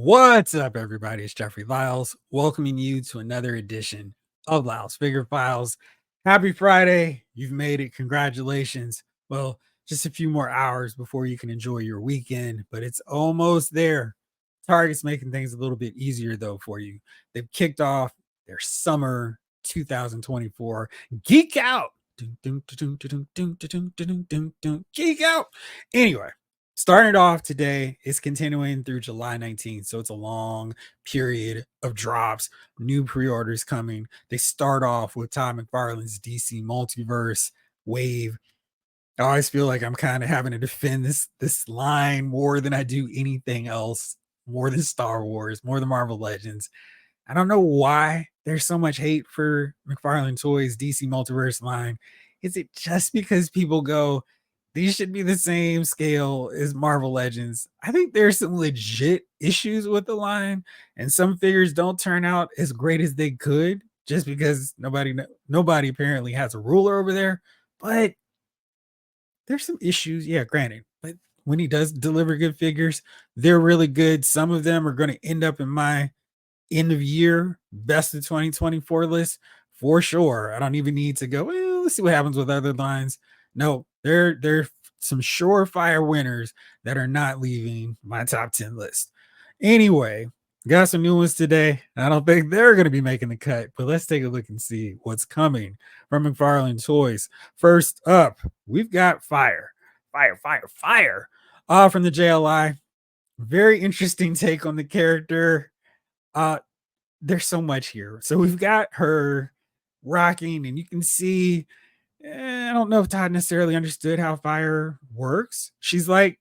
What's up, everybody? It's Jeffrey Lyles, welcoming you to another edition of Lyles Figure Files. Happy Friday. You've made it. Congratulations. Well, just a few more hours before you can enjoy your weekend, but it's almost there. Target's making things a little bit easier, though, for you. They've kicked off their summer 2024 Geek Out. Geek Out. Anyway, starting it off today, it's continuing through July 19th. So it's a long period of drops, new pre-orders coming. They start off with Todd McFarlane's DC Multiverse Wave. I always feel like I'm kind of having to defend this line more than I do anything else, more than Star Wars, more than Marvel Legends. I don't know why there's so much hate for McFarlane Toys DC Multiverse line. Is it just because people go, these should be the same scale as Marvel Legends? I think there's some legit issues with the line, and some figures don't turn out as great as they could just because nobody apparently has a ruler over there. But there's some issues, yeah, granted. But when he does deliver good figures, they're really good. Some of them are going to end up in my end of year best of 2024 list for sure. I don't even need to go, well, let's see what happens with other lines. No, there some surefire winners that are not leaving my top 10 list. Anyway, got some new ones today. I don't think they're going to be making the cut, but let's take a look and see what's coming from McFarlane Toys. First up, we've got Fire. From the JLI. Very interesting take on the character. There's so much here. So we've got her rocking, and you can see, I don't know if Todd necessarily understood how fire works. She's like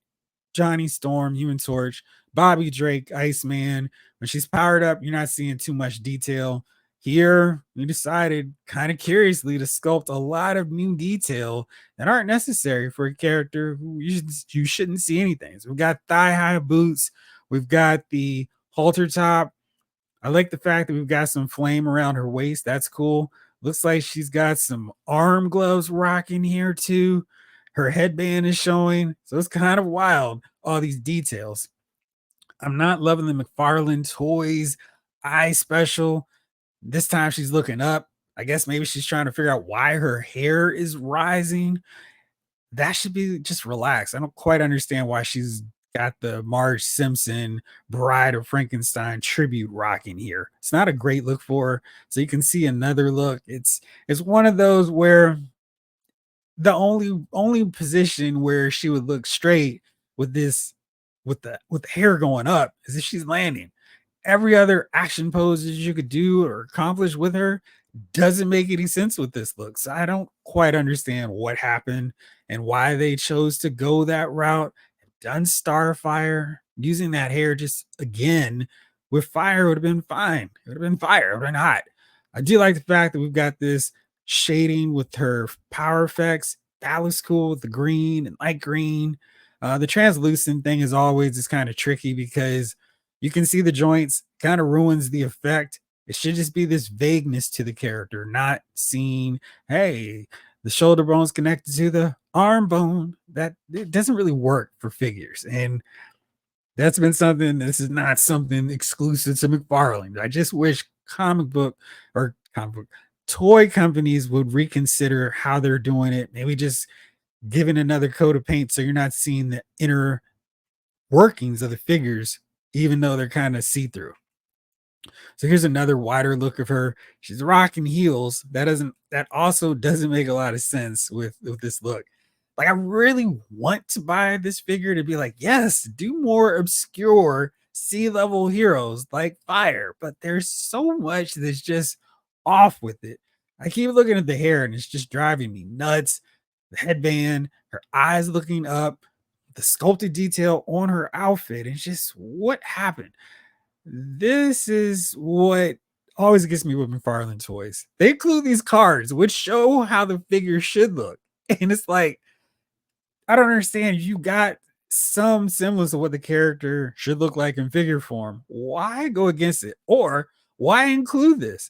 Johnny Storm, Human Torch, Bobby Drake, Iceman. When she's powered up, you're not seeing too much detail. Here, we decided kind of curiously to sculpt a lot of new detail that aren't necessary for a character who you shouldn't see anything. So we've got thigh-high boots. We've got the halter top. I like the fact that we've got some flame around her waist. That's cool. Looks like she's got some arm gloves rocking here too. Her headband is showing. So it's kind of wild, all these details. I'm not loving the McFarlane Toys eye special. This time she's looking up. I guess maybe she's trying to figure out why her hair is rising. That should be just relaxed. I don't quite understand why she's got the Marge Simpson Bride of Frankenstein tribute rocking here. It's not a great look for her. So you can see another look. It's one of those where the only position where she would look straight with this with the hair going up is if she's landing. Every other action poses you could do or accomplish with her doesn't make any sense with this look. So I don't quite understand what happened and why they chose to go that route. Done Starfire, using that hair just again with fire would have been fine. It would have been fire, it would have been hot. I do like the fact that we've got this shading with her power effects. That looks cool with the green and light green. The translucent thing, as always, is kind of tricky because you can see the joints, kind of ruins the effect. It should just be this vagueness to the character, not seeing, hey, the shoulder bone's connected to the arm bone. That it doesn't really work for figures. And that's been something, this is not something exclusive to McFarlane. I just wish comic book toy companies would reconsider how they're doing it. Maybe just giving another coat of paint so you're not seeing the inner workings of the figures, even though they're kind of see-through. So here's another wider look of her. She's rocking heels. That also doesn't make a lot of sense with this look. Like, I really want to buy this figure to be like, yes, do more obscure C-level heroes like Fire, but there's so much that's just off with it. I keep looking at the hair and it's just driving me nuts. The headband, her eyes looking up, the sculpted detail on her outfit. It's just, what happened? This is what always gets me with McFarlane Toys. They include these cards which show how the figure should look. And it's like, I don't understand. You got some semblance of what the character should look like in figure form. Why go against it? Or why include this?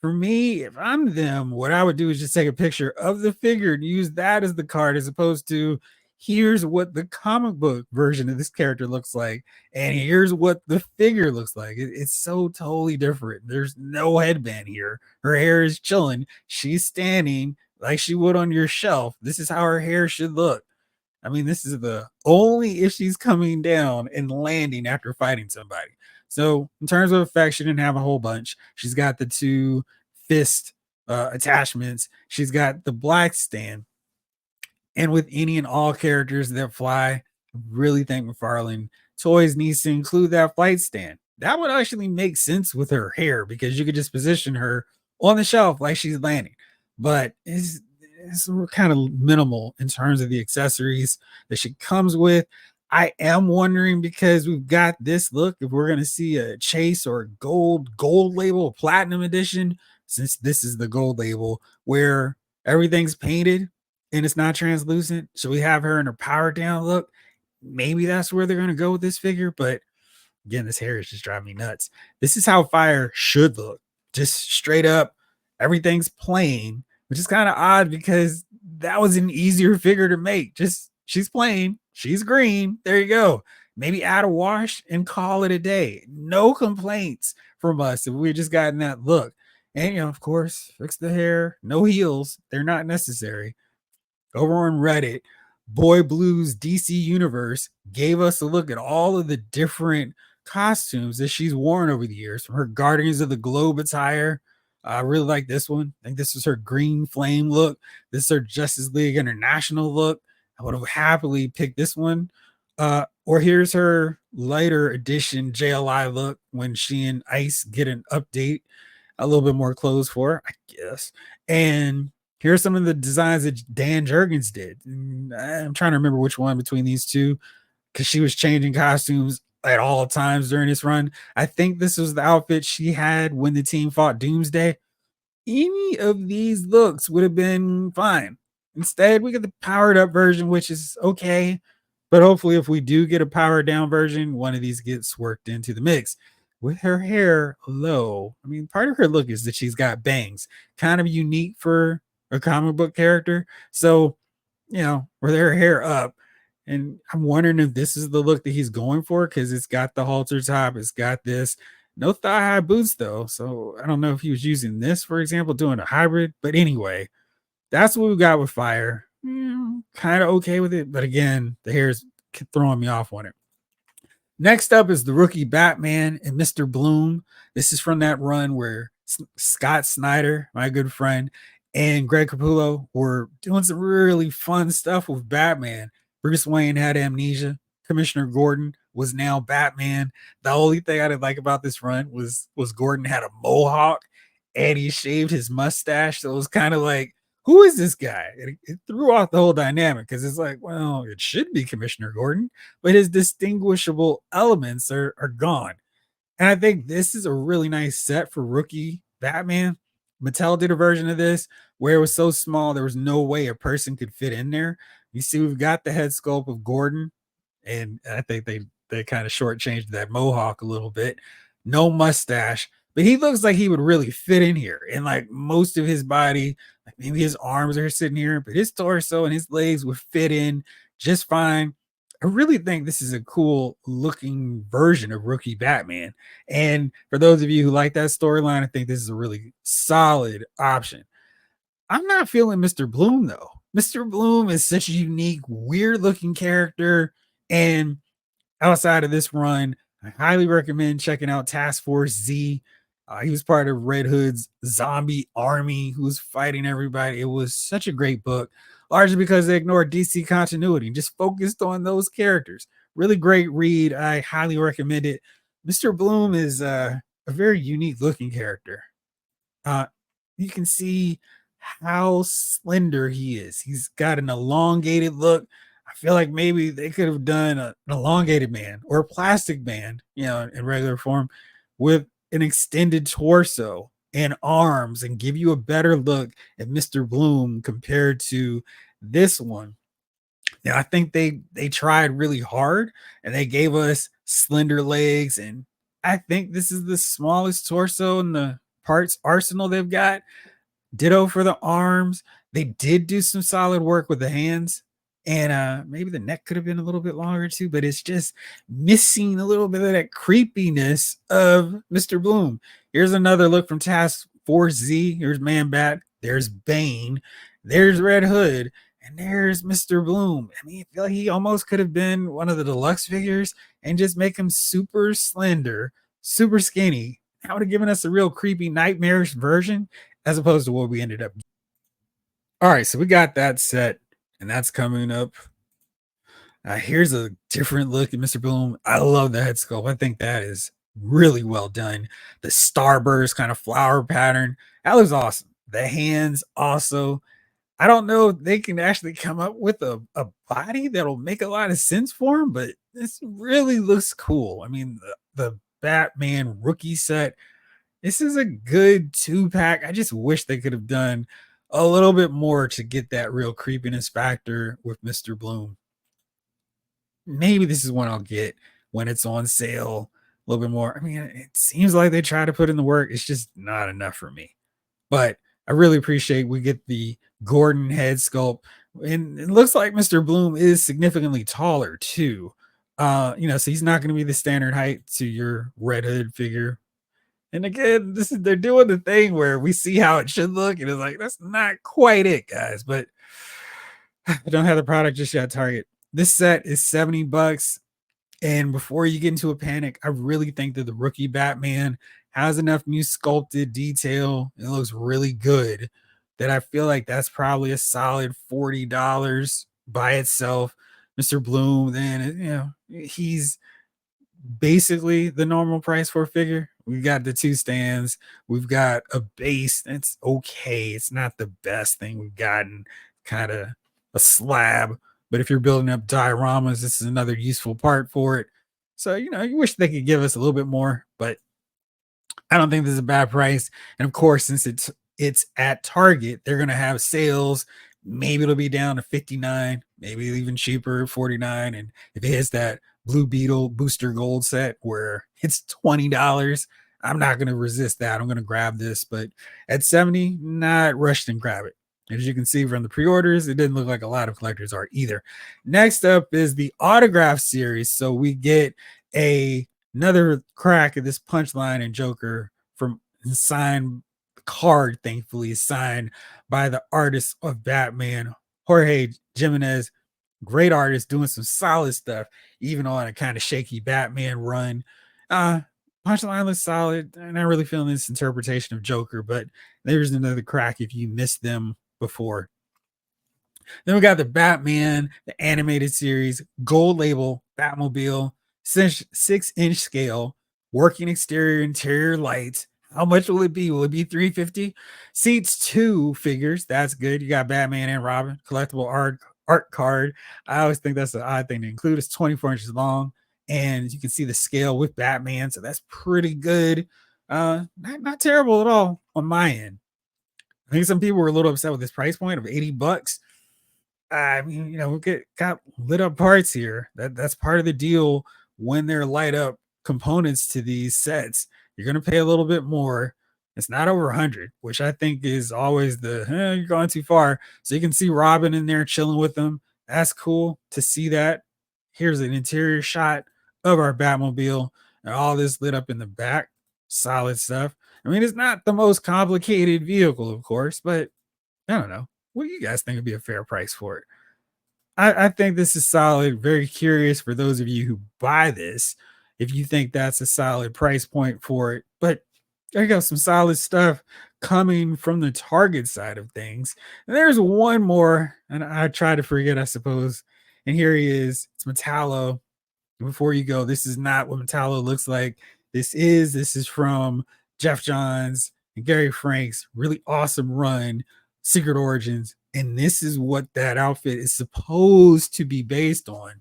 For me, if I'm them, what I would do is just take a picture of the figure and use that as the card as opposed to here's what the comic book version of this character looks like, and here's what the figure looks like. It's so totally different. There's no headband here. Her hair is chilling. She's standing like she would on your shelf. This is how her hair should look. I mean, this is the only if she's coming down and landing after fighting somebody. So, in terms of effects, she didn't have a whole bunch. She's got the two fist attachments. She's got the black stand, and with any and all characters that fly, I really think McFarlane Toys needs to include that flight stand. That would actually make sense with her hair because you could just position her on the shelf like she's landing. But it's kind of minimal in terms of the accessories that she comes with. I am wondering because we've got this look if we're going to see a chase or a gold label platinum edition, since this is the gold label where everything's painted and it's not translucent. So we have her in her power down look. Maybe that's where they're going to go with this figure. But again, this hair is just driving me nuts. This is how fire should look. Just straight up, everything's plain, which is kind of odd because that was an easier figure to make. Just she's plain, she's green. There you go. Maybe add a wash and call it a day. No complaints from us if we just gotten that look. And of course, fix the hair, no heels. They're not necessary. Over on Reddit, Boy Blues DC Universe gave us a look at all of the different costumes that she's worn over the years, from her Guardians of the Globe attire. I really like this one. I think this is her green flame look. This is her Justice League International look. I would have happily picked this one. Or here's her lighter edition JLI look when she and Ice get an update, a little bit more clothes for her, I guess. And here's some of the designs that Dan Jurgens did. I'm trying to remember which one between these two because she was changing costumes at all times during this run. I think this was the outfit she had when the team fought Doomsday. Any of these looks would have been fine. Instead, we get the powered up version, which is okay. But hopefully, if we do get a powered down version, one of these gets worked into the mix. With her hair low, I mean, part of her look is that she's got bangs, kind of unique for a comic book character. So, with her hair up, and I'm wondering if this is the look that he's going for because it's got the halter top, it's got this. No thigh high boots though, so I don't know if he was using this, for example, doing a hybrid. But anyway, that's what we got with Fire. Kind of okay with it, but again, the hair's throwing me off on it. Next up is the rookie Batman and Mr. Bloom. This is from that run where Scott Snyder, my good friend, and Greg Capullo were doing some really fun stuff with Batman. Bruce Wayne had amnesia. Commissioner Gordon was now Batman. The only thing I didn't like about this run was Gordon had a mohawk and he shaved his mustache. So it was kind of like, who is this guy? It threw off the whole dynamic because it's like, well, it should be Commissioner Gordon, but his distinguishable elements are gone. And I think this is a really nice set for rookie Batman. Mattel did a version of this where it was so small there was no way a person could fit in there. You see, we've got the head sculpt of Gordon, and I think they kind of shortchanged that mohawk a little bit. No mustache, but he looks like he would really fit in here. And like most of his body, like maybe his arms are sitting here, but his torso and his legs would fit in just fine. I really think this is a cool looking version of rookie Batman. And for those of you who like that storyline, I think this is a really solid option. I'm not feeling Mr. Bloom though. Mr. Bloom is such a unique, weird looking character. And outside of this run, I highly recommend checking out Task Force Z. He was part of Red Hood's zombie army who was fighting everybody. It was such a great book, largely because they ignored DC continuity and just focused on those characters. Really great read. I highly recommend it. Mr. Bloom is a very unique looking character. Uh, you can see how slender he is. He's got an elongated look. I feel like maybe they could have done an elongated man or a plastic man, in regular form with an extended torso and arms and give you a better look at Mr. Bloom compared to this one. I think they tried really hard and they gave us slender legs, and I think this is the smallest torso in the parts arsenal they've got. Ditto for the arms. They did do some solid work with the hands. And maybe the neck could have been a little bit longer too, but it's just missing a little bit of that creepiness of Mr. Bloom. Here's another look from Task Force Z. Here's Man Bat. There's Bane. There's Red Hood. And there's Mr. Bloom. I mean, I feel like he almost could have been one of the deluxe figures and just make him super slender, super skinny. That would have given us a real creepy, nightmarish version as opposed to what we ended up. All right, so we got that set, and that's coming up. Here's a different look at Mr. Bloom. I love the head sculpt. I think that is really well done. The starburst kind of flower pattern. That looks awesome. The hands also. I don't know if they can actually come up with a body that'll make a lot of sense for him, but this really looks cool. I mean, the Batman rookie set, this is a good two-pack. I just wish they could have done a little bit more to get that real creepiness factor with Mr. Bloom. Maybe this is one I'll get when it's on sale a little bit more. I mean, it seems like they try to put in the work. It's just not enough for me. But I really appreciate we get the Gordon head sculpt. And it looks like Mr. Bloom is significantly taller too. So he's not going to be the standard height to your Red Hood figure. And again, they're doing the thing where we see how it should look, and it's like that's not quite it, guys. But I don't have the product just yet. Target. This set is $70. And before you get into a panic, I really think that the rookie Batman has enough new sculpted detail. It looks really good that I feel like that's probably a solid $40 by itself. Mr. Bloom, then he's basically the normal price for a figure. We've got the two stands, we've got a base that's okay. It's not the best thing we've gotten, kind of a slab. But if you're building up dioramas, this is another useful part for it. So, you wish they could give us a little bit more, but I don't think this is a bad price. And of course, since it's at Target, they're gonna have sales. Maybe it'll be down to 59, maybe even cheaper, 49. And if it hits that Blue Beetle Booster Gold set where it's $20, I'm not gonna resist that. I'm gonna grab this, but at 70, not rushed and grab it. As you can see from the pre-orders, it didn't look like a lot of collectors are either. Next up is the autograph series. So we get another crack at this Punchline and Joker from signed card, thankfully, signed by the artist of Batman, Jorge Jimenez. Great artist doing some solid stuff, even on a kind of shaky Batman run. Punchline looks solid. I'm not really feeling this interpretation of Joker, but there's another crack if you missed them before. Then we got the Batman, the animated series, gold label, Batmobile, 6-inch scale, working exterior, interior lights. How much will it be? Will it be $350? Seats 2 figures. That's good. You got Batman and Robin, collectible art card. I always think that's an odd thing to include. It's 24 inches long, and you can see the scale with Batman, so that's pretty good. Not terrible at all on my end. I think some people were a little upset with this price point of $80. I mean, we got lit up parts here. That's part of the deal when they're light up components to these sets. You're gonna pay a little bit more. It's not over 100, which I think is always you're going too far. So you can see Robin in there chilling with them. That's cool to see that. Here's an interior shot of our Batmobile, and all this lit up in the back. Solid stuff. I mean, it's not the most complicated vehicle, of course, but I don't know. What do you guys think would be a fair price for it? I think this is solid. Very curious for those of you who buy this, if you think that's a solid price point for it. But there you go, some solid stuff coming from the Target side of things. And there's one more, and I try to forget, I suppose. And here he is. It's Matallo. Before you go, this is not what Matallo looks like. This is from Jeff Johns and Gary Frank's really awesome run, Secret Origins. And this is what that outfit is supposed to be based on.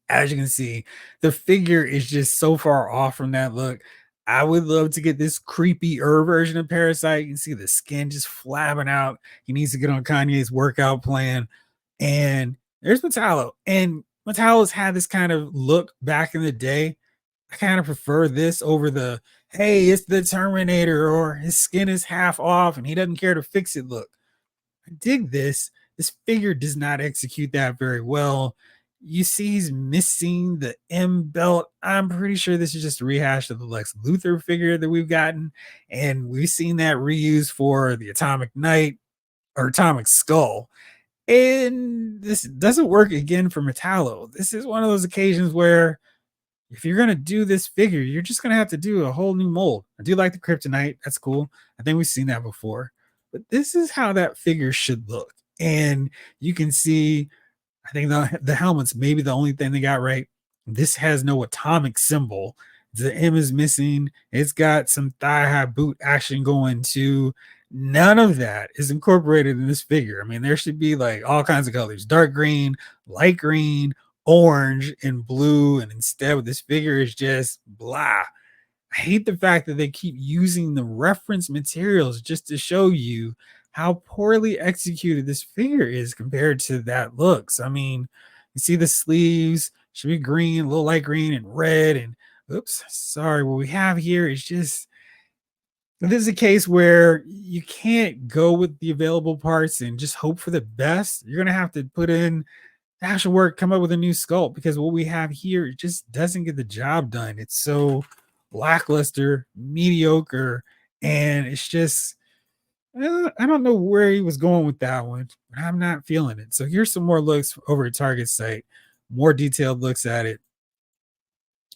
As you can see, the figure is just so far off from that look. I would love to get this creepy version of Parasite. You can see the skin just flapping out. He needs to get on Kanye's workout plan. And there's Matallo. And Metallo's had this kind of look back in the day. I kind of prefer this over the, hey, it's the Terminator, or his skin is half off and he doesn't care to fix it look. I dig this. This figure does not execute that very well. You see he's missing the M belt. I'm pretty sure this is just a rehash of the Lex Luthor figure that we've gotten, and we've seen that reused for the Atomic Knight or Atomic Skull. And this doesn't work again for Metallo. This is one of those occasions where if you're gonna do this figure, you're just gonna have to do a whole new mold. I do like the kryptonite, that's cool. I think we've seen that before. But this is how that figure should look. And you can see, I think the helmet's maybe the only thing they got right. This has no atomic symbol. The M is missing. It's got some thigh high boot action going too. None of that is incorporated in this figure. I mean, there should be like all kinds of colors: dark green, light green, orange, and blue. And instead, with this figure is just blah. I hate the fact that they keep using the reference materials just to show you how poorly executed this figure is compared to that looks. I mean, you see the sleeves should be green, a little light green and red. And oops, sorry, what we have here is just this is a case where you can't go with the available parts and just hope for the best. You're gonna have to put in actual work, come up with a new sculpt because what we have here just doesn't get the job done. It's so lackluster, mediocre, and it's just I don't know where he was going with that one, but I'm not feeling it. So here's some more looks over at Target site, more detailed looks at it.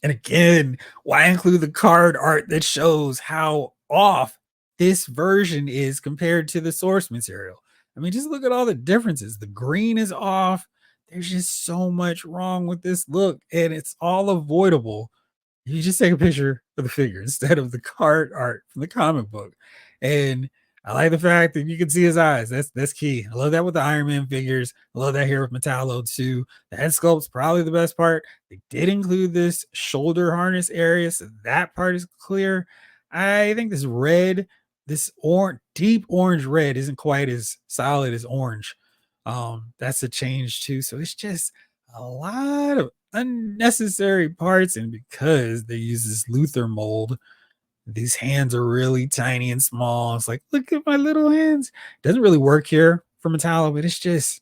And again, why include the card art that shows how off this version is compared to the source material? I mean, just look at all the differences. The green is off. There's just so much wrong with this look, and it's all avoidable. You just take a picture of the figure instead of the card art from the comic book. And I like the fact that you can see his eyes. That's key. I love that with the Iron Man figures. I love that here with Metallo too. The head sculpt's probably the best part. They did include this shoulder harness area, so that part is clear. I think this red, this orange, deep orange red isn't quite as solid as orange. That's a change too. So it's just a lot of unnecessary parts, and because they use this Luther mold, these hands are really tiny and small. It's like, look at my little hands. Doesn't really work here for Metallo, but it's just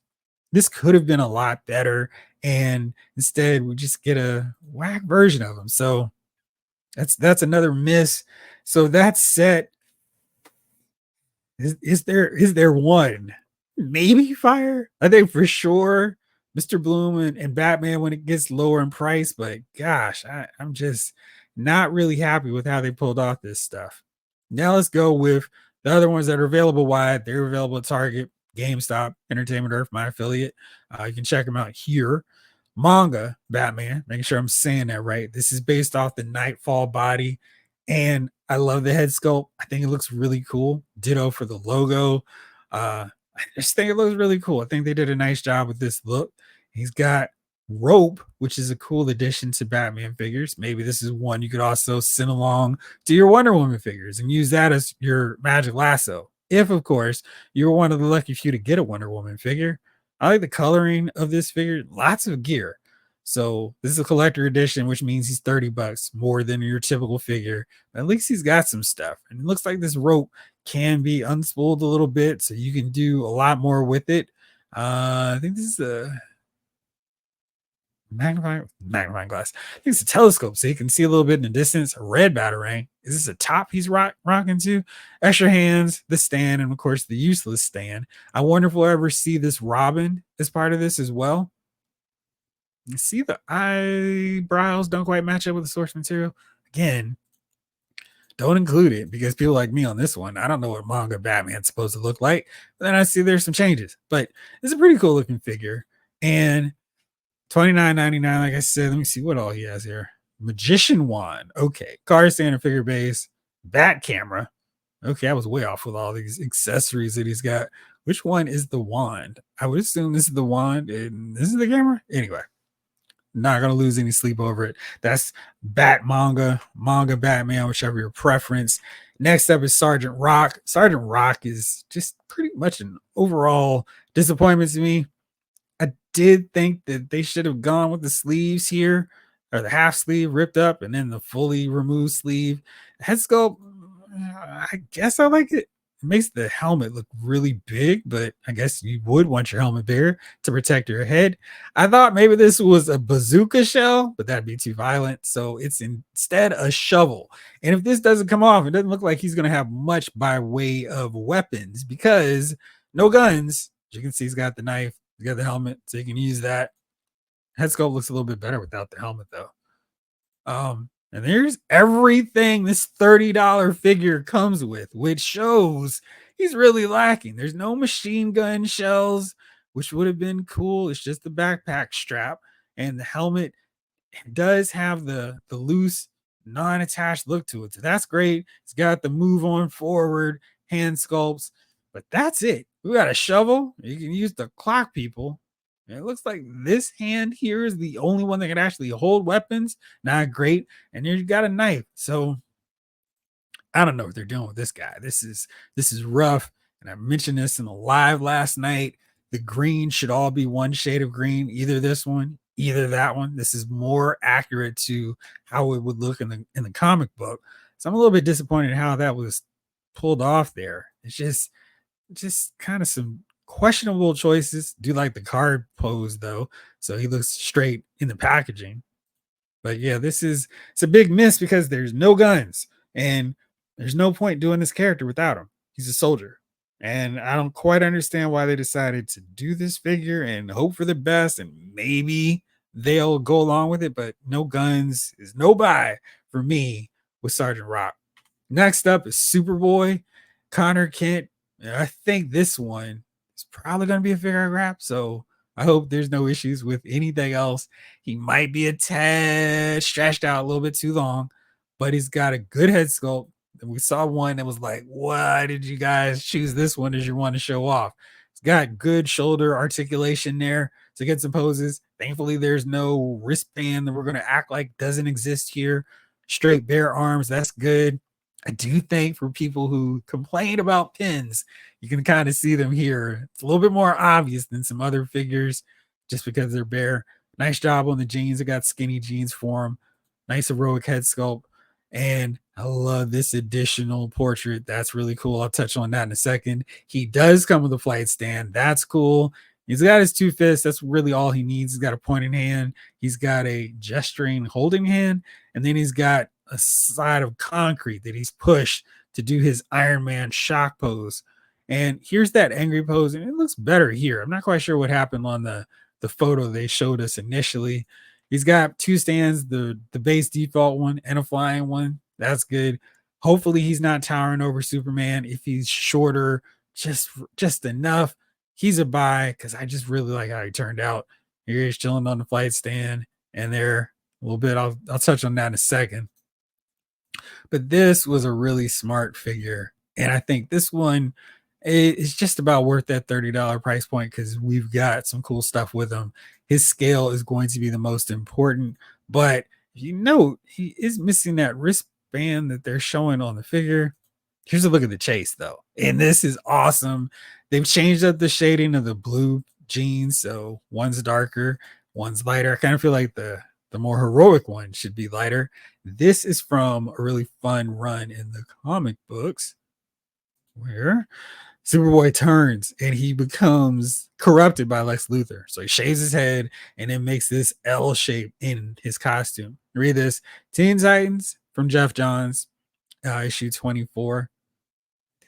this could have been a lot better. And instead, we just get a whack version of them. So that's another miss. So that set is there one? Maybe fire? I think for sure Mr. Bloom and Batman when it gets lower in price, but gosh, I'm just not really happy with how they pulled off this stuff. Now let's go with the other ones that are available wide. They're available at Target, GameStop, Entertainment Earth, my affiliate. You can check them out here. Manga Batman, making sure I'm saying that right. This is based off the Nightfall body, and I love the head sculpt. I think it looks really cool. Ditto for the logo. I just think it looks really cool. I think they did a nice job with this look. He's got rope, which is a cool addition to Batman figures. Maybe this is one you could also send along to your Wonder Woman figures and use that as your magic lasso. If, of course, you're one of the lucky few to get a Wonder Woman figure. I like the coloring of this figure, lots of gear. So this is a collector edition, which means he's 30 bucks more than your typical figure. But at least he's got some stuff. And it looks like this rope can be unspooled a little bit, so you can do a lot more with it. I think this is a magnifying glass. I think it's a telescope, so you can see a little bit in the distance. A red batarang. Is this a top he's rocking to? Extra hands, the stand, and of course the useless stand. I wonder if we'll ever see this Robin as part of this as well. You see the eyebrows don't quite match up with the source material. Again, don't include it because people like me on this one, I don't know what Manga Batman's supposed to look like. But then I see there's some changes, but it's a pretty cool looking figure. And $29.99, like I said, let me see what all he has here. Magician wand. Okay. Card stand and figure base. Bat camera. Okay, I was way off with all these accessories that he's got. Which one is the wand? I would assume this is the wand and this is the camera. Anyway, not gonna lose any sleep over it. That's Manga Batman, whichever your preference. Next up is Sergeant Rock. Sergeant Rock is just pretty much an overall disappointment to me. I did think that they should have gone with the sleeves here, or the half sleeve ripped up, and then the fully removed sleeve. Head sculpt, I guess I like it. makes the helmet look really big, but I guess you would want your helmet bigger to protect your head. I thought maybe this was a bazooka shell, but that'd be too violent. So it's instead a shovel. And if this doesn't come off, it doesn't look like he's going to have much by way of weapons because no guns. As you can see, he's got the knife, he's got the helmet, so you can use that. Head sculpt looks a little bit better without the helmet, though. And there's everything this $30 figure comes with, which shows he's really lacking. There's no machine gun shells, which would have been cool. It's just the backpack strap, and the helmet does have the loose, non-attached look to it. So that's great. It's got the move on forward hand sculpts, but that's it. We got a shovel. You can use the clock people. And it looks like this hand here is the only one that can actually hold weapons. Not great. And you got a knife. So I don't know what they're doing with this guy. This is rough. And I mentioned this in the live last night. The green should all be one shade of green, either this one, either that one. This is more accurate to how it would look in the comic book. So I'm a little bit disappointed in how that was pulled off there. It's just kind of some questionable choices. Do like the card pose though, so he looks straight in the packaging. But yeah, it's a big miss because there's no guns and there's no point doing this character without him. He's a soldier. And I don't quite understand why they decided to do this figure and hope for the best and maybe they'll go along with it, but no guns is no buy for me with Sergeant Rock. Next up is Superboy, Connor Kent. I think this one is probably going to be a figure I grab. So I hope there's no issues with anything else. He might be a tad stretched out a little bit too long, but he's got a good head sculpt. And we saw one that was like, why did you guys choose this one as your one to show off? It's got good shoulder articulation there to get some poses. Thankfully, there's no wristband that we're going to act like doesn't exist here. Straight bare arms, that's good. I do think for people who complain about pins, you can kind of see them here. It's a little bit more obvious than some other figures just because they're bare. Nice job on the jeans. I got skinny jeans for them. Nice heroic head sculpt. And I love this additional portrait. That's really cool. I'll touch on that in a second. He does come with a flight stand. That's cool. He's got his two fists. That's really all he needs. He's got a pointing hand. He's got a gesturing holding hand. And then he's got a side of concrete that he's pushed to do his Iron Man shock pose. And here's that angry pose. And it looks better here. I'm not quite sure what happened on the photo they showed us initially. He's got two stands, the base default one and a flying one. That's good. Hopefully he's not towering over Superman. If he's shorter, just enough, he's a buy because I just really like how he turned out. Here he's chilling on the flight stand, and there a little bit. I'll touch on that in a second. But this was a really smart figure, and I think this one is just about worth that $30 price point because we've got some cool stuff with him. His scale is going to be the most important, but you note he is missing that wristband that they're showing on the figure. Here's a look at the chase though, and this is awesome. They've changed up the shading of the blue jeans, so one's darker, one's lighter. I kind of feel like the more heroic one should be lighter. This is from a really fun run in the comic books where Superboy turns and he becomes corrupted by Lex Luthor. So he shaves his head and then makes this L shape in his costume. Read this: Teen Titans from Jeff Johns, issue 24.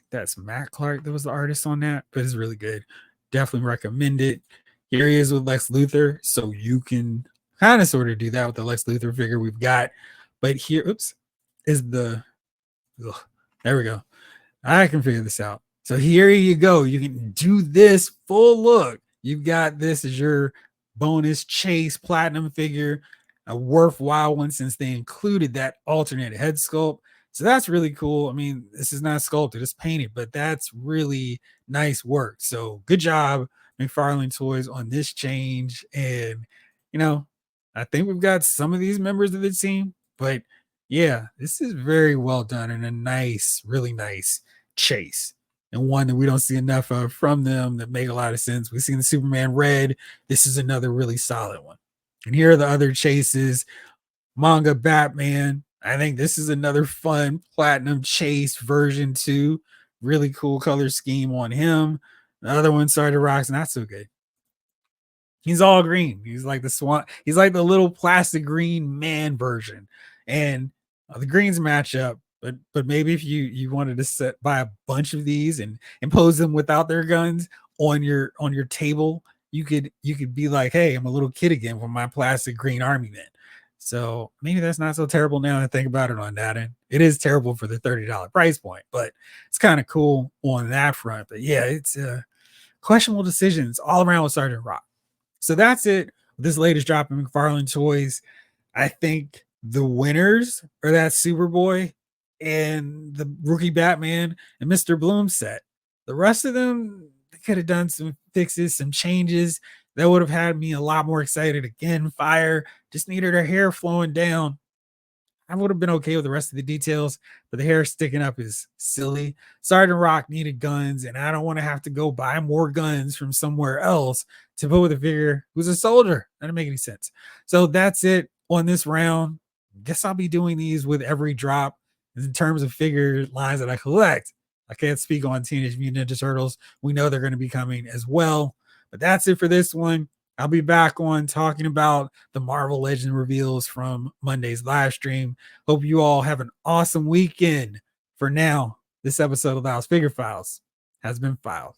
That's Matt Clark that was the artist on that, but it's really good. Definitely recommend it. Here he is with Lex Luthor, so you can kind of sort of do that with the Lex Luthor figure we've got. But here, oops, is the, ugh, there we go. I can figure this out. So here you go. You can do this full look. You've got this as your bonus chase platinum figure, a worthwhile one since they included that alternate head sculpt. So that's really cool. I mean, this is not sculpted, it's painted, but that's really nice work. So good job, McFarlane Toys, on this change. And, you know, I think we've got some of these members of the team, but yeah, this is very well done and a nice, really nice chase, and one that we don't see enough of from them that make a lot of sense. We've seen the Superman red. This is another really solid one. And here are the other chases. Manga Batman. I think this is another fun platinum chase version too. Really cool color scheme on him. The other one, Sergeant Rock's not so good. He's all green. He's like the swan. He's like the little plastic green man version, and the greens match up. But maybe if you wanted to buy a bunch of these and pose them without their guns on your table, you could be like, hey, I'm a little kid again with my plastic green army men. So maybe that's not so terrible now that I think about it on that end. It is terrible for the $30 price point, but it's kind of cool on that front. But yeah, it's questionable decisions all around with Sergeant Rock. So that's it. This latest drop in McFarlane Toys. I think the winners are that Superboy and the rookie Batman and Mr. Bloom set. The rest of them, they could have done some fixes, some changes that would have had me a lot more excited. Again, Fire just needed her hair flowing down. I would have been okay with the rest of the details, but the hair sticking up is silly. Sergeant Rock needed guns, and I don't want to have to go buy more guns from somewhere else to put with a figure who's a soldier. That doesn't make any sense. So that's it on this round. Guess I'll be doing these with every drop in terms of figure lines that I collect. I can't speak on Teenage Mutant Ninja Turtles. We know they're going to be coming as well. But that's it for this one. I'll be back on talking about the Marvel Legend reveals from Monday's live stream. Hope you all have an awesome weekend. For now, this episode of the House Figure Files has been filed.